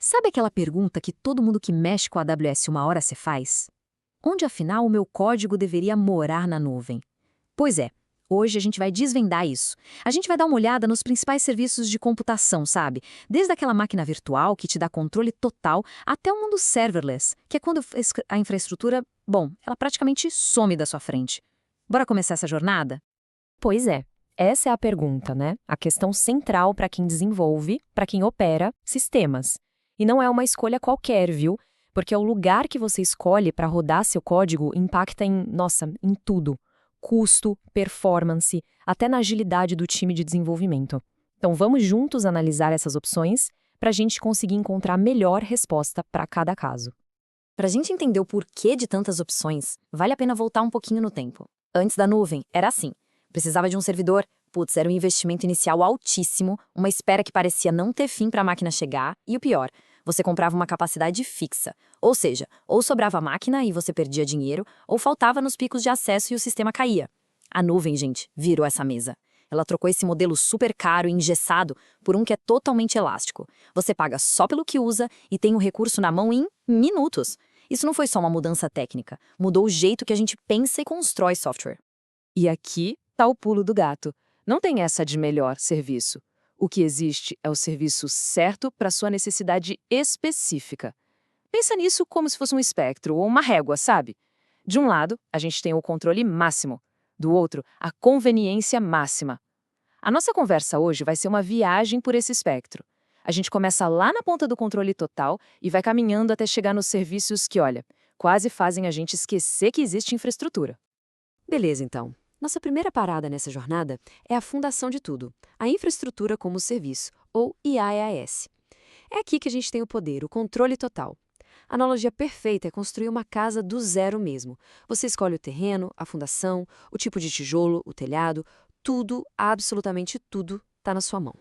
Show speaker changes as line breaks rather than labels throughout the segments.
Sabe aquela pergunta que todo mundo que mexe com a AWS uma hora se faz? Onde afinal o meu código deveria morar na nuvem? Pois é, hoje a gente vai desvendar isso. A gente vai dar uma olhada nos principais serviços de computação, sabe? Desde aquela máquina virtual que te dá controle total até o mundo serverless, que é quando a infraestrutura, bom, ela praticamente some da sua frente. Bora começar essa jornada?
Pois é, essa é a pergunta, né? A questão central para quem desenvolve, para quem opera sistemas. E não é uma escolha qualquer, viu? Porque o lugar que você escolhe para rodar seu código impacta em tudo. Custo, performance, até na agilidade do time de desenvolvimento. Então vamos juntos analisar essas opções para a gente conseguir encontrar a melhor resposta para cada caso.
Para a gente entender o porquê de tantas opções, vale a pena voltar um pouquinho no tempo. Antes da nuvem, era assim. Precisava de um servidor, putz, era um investimento inicial altíssimo, uma espera que parecia não ter fim para a máquina chegar, e o pior, você comprava uma capacidade fixa. Ou seja, ou sobrava a máquina e você perdia dinheiro, ou faltava nos picos de acesso e o sistema caía. A nuvem, gente, virou essa mesa. Ela trocou esse modelo super caro e engessado por um que é totalmente elástico. Você paga só pelo que usa e tem o recurso na mão em minutos. Isso não foi só uma mudança técnica, mudou o jeito que a gente pensa e constrói software.
E aqui está o pulo do gato. Não tem essa de melhor serviço. O que existe é o serviço certo para sua necessidade específica. Pensa nisso como se fosse um espectro ou uma régua, sabe? De um lado, a gente tem o controle máximo. Do outro, a conveniência máxima. A nossa conversa hoje vai ser uma viagem por esse espectro. A gente começa lá na ponta do controle total e vai caminhando até chegar nos serviços que, olha, quase fazem a gente esquecer que existe infraestrutura.
Beleza, então. Nossa primeira parada nessa jornada é a fundação de tudo, a infraestrutura como serviço, ou IaaS. É aqui que a gente tem o poder, o controle total. A analogia perfeita é construir uma casa do zero mesmo. Você escolhe o terreno, a fundação, o tipo de tijolo, o telhado, tudo, absolutamente tudo, está na sua mão.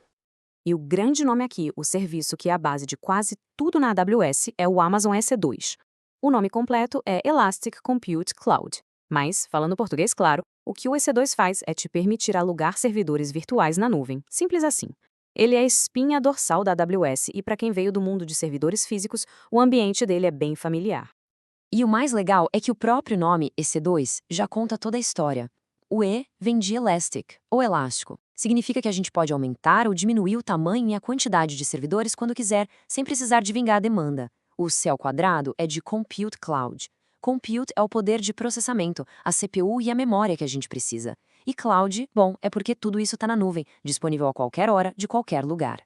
E o grande nome aqui, o serviço que é a base de quase tudo na AWS, é o Amazon EC2. O nome completo é Elastic Compute Cloud. Mas, falando português claro, o que o EC2 faz é te permitir alugar servidores virtuais na nuvem. Simples assim. Ele é a espinha dorsal da AWS e, para quem veio do mundo de servidores físicos, o ambiente dele é bem familiar.
E o mais legal é que o próprio nome EC2 já conta toda a história. O E vem de elastic, ou elástico. Significa que a gente pode aumentar ou diminuir o tamanho e a quantidade de servidores quando quiser, sem precisar de vingar a demanda. O C ao quadrado é de compute cloud. Compute é o poder de processamento, a CPU e a memória que a gente precisa. E cloud, bom, é porque tudo isso está na nuvem, disponível a qualquer hora, de qualquer lugar.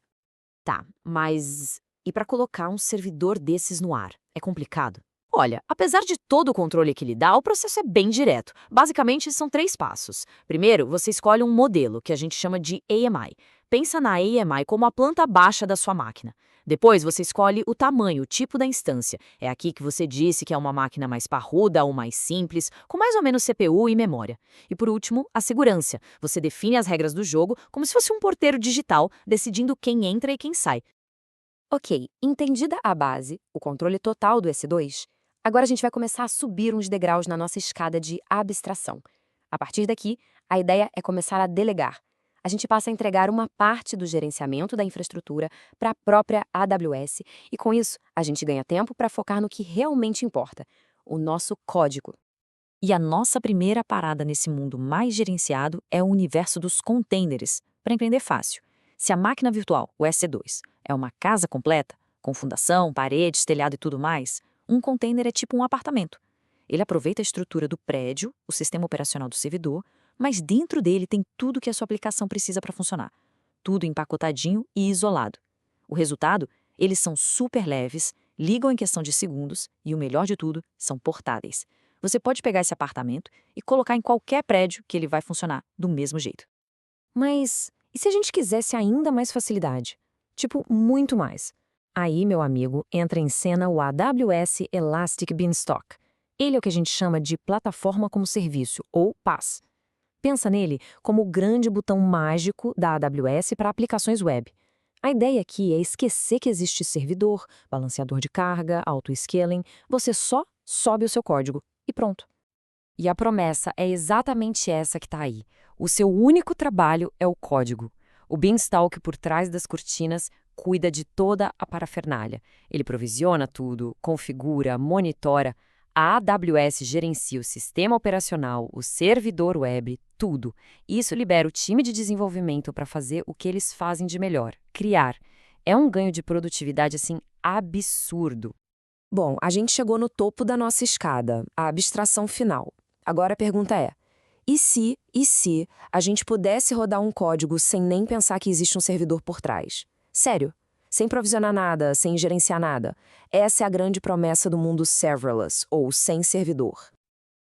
Tá, mas e para colocar um servidor desses no ar? É complicado? Olha, apesar de todo o controle que ele dá, o processo é bem direto. Basicamente, são 3 passos. Primeiro, você escolhe um modelo, que a gente chama de AMI. Pensa na AMI como a planta baixa da sua máquina. Depois, você escolhe o tamanho, o tipo da instância. É aqui que você disse que é uma máquina mais parruda ou mais simples, com mais ou menos CPU e memória. E por último, a segurança. Você define as regras do jogo como se fosse um porteiro digital, decidindo quem entra e quem sai.
Ok, entendida a base, o controle total do EC2, agora a gente vai começar a subir uns degraus na nossa escada de abstração. A partir daqui, a ideia é começar a delegar. A gente passa a entregar uma parte do gerenciamento da infraestrutura para a própria AWS e, com isso, a gente ganha tempo para focar no que realmente importa, o nosso código.
E a nossa primeira parada nesse mundo mais gerenciado é o universo dos containers, para entender fácil. Se a máquina virtual, o EC2, é uma casa completa, com fundação, paredes, telhado e tudo mais, um container é tipo um apartamento. Ele aproveita a estrutura do prédio, o sistema operacional do servidor, mas dentro dele tem tudo que a sua aplicação precisa para funcionar. Tudo empacotadinho e isolado. O resultado? Eles são super leves, ligam em questão de segundos e, o melhor de tudo, são portáteis. Você pode pegar esse apartamento e colocar em qualquer prédio que ele vai funcionar do mesmo jeito.
Mas e se a gente quisesse ainda mais facilidade? Tipo, muito mais. Aí, meu amigo, entra em cena o AWS Elastic Beanstalk. Ele é o que a gente chama de Plataforma como Serviço, ou PaaS. Pensa nele como o grande botão mágico da AWS para aplicações web. A ideia aqui é esquecer que existe servidor, balanceador de carga, auto-scaling, você só sobe o seu código e pronto. E a promessa é exatamente essa que está aí. O seu único trabalho é o código. O Beanstalk por trás das cortinas cuida de toda a parafernália. Ele provisiona tudo, configura, monitora. A AWS gerencia o sistema operacional, o servidor web, tudo. Isso libera o time de desenvolvimento para fazer o que eles fazem de melhor, criar. É um ganho de produtividade, assim, absurdo.
Bom, a gente chegou no topo da nossa escada, a abstração final. Agora a pergunta é: e se a gente pudesse rodar um código sem nem pensar que existe um servidor por trás? Sério, sem provisionar nada, sem gerenciar nada. Essa é a grande promessa do mundo serverless, ou sem servidor.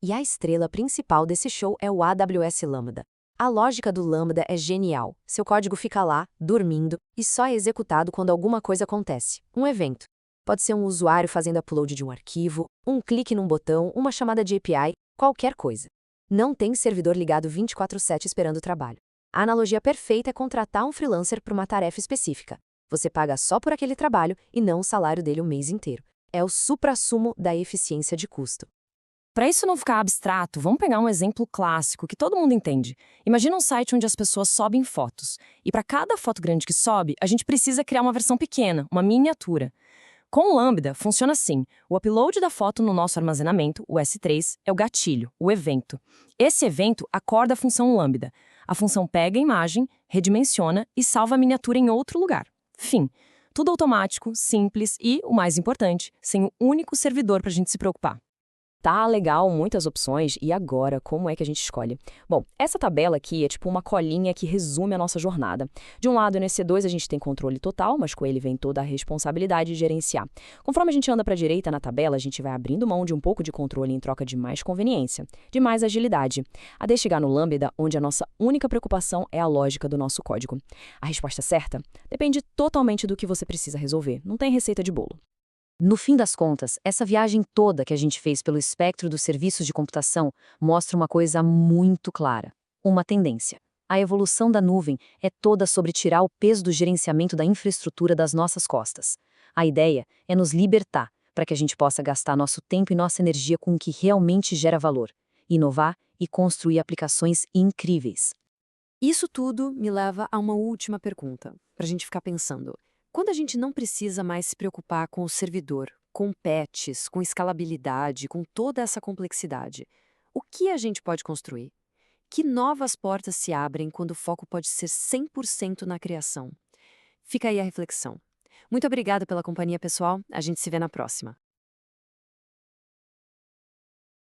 E a estrela principal desse show é o AWS Lambda. A lógica do Lambda é genial. Seu código fica lá, dormindo, e só é executado quando alguma coisa acontece. Um evento. Pode ser um usuário fazendo upload de um arquivo, um clique num botão, uma chamada de API, qualquer coisa. Não tem servidor ligado 24/7 esperando o trabalho. A analogia perfeita é contratar um freelancer para uma tarefa específica. Você paga só por aquele trabalho e não o salário dele o mês inteiro. É o suprassumo da eficiência de custo.
Para isso não ficar abstrato, vamos pegar um exemplo clássico que todo mundo entende. Imagina um site onde as pessoas sobem fotos. E para cada foto grande que sobe, a gente precisa criar uma versão pequena, uma miniatura. Com o Lambda, funciona assim. O upload da foto no nosso armazenamento, o S3, é o gatilho, o evento. Esse evento acorda a função Lambda. A função pega a imagem, redimensiona e salva a miniatura em outro lugar. Fim. Tudo automático, simples e, o mais importante, sem um único servidor para a gente se preocupar.
Tá legal, muitas opções. E agora, como é que a gente escolhe? Bom, essa tabela aqui é tipo uma colinha que resume a nossa jornada. De um lado, no EC2 a gente tem controle total, mas com ele vem toda a responsabilidade de gerenciar. Conforme a gente anda para a direita na tabela, a gente vai abrindo mão de um pouco de controle em troca de mais conveniência, de mais agilidade, até chegar no Lambda, onde a nossa única preocupação é a lógica do nosso código. A resposta certa depende totalmente do que você precisa resolver. Não tem receita de bolo.
No fim das contas, essa viagem toda que a gente fez pelo espectro dos serviços de computação mostra uma coisa muito clara: uma tendência. A evolução da nuvem é toda sobre tirar o peso do gerenciamento da infraestrutura das nossas costas. A ideia é nos libertar para que a gente possa gastar nosso tempo e nossa energia com o que realmente gera valor, inovar e construir aplicações incríveis. Isso tudo me leva a uma última pergunta, para a gente ficar pensando. Quando a gente não precisa mais se preocupar com o servidor, com patches, com escalabilidade, com toda essa complexidade, o que a gente pode construir? Que novas portas se abrem quando o foco pode ser 100% na criação? Fica aí a reflexão. Muito obrigada pela companhia, pessoal. A gente se vê na próxima.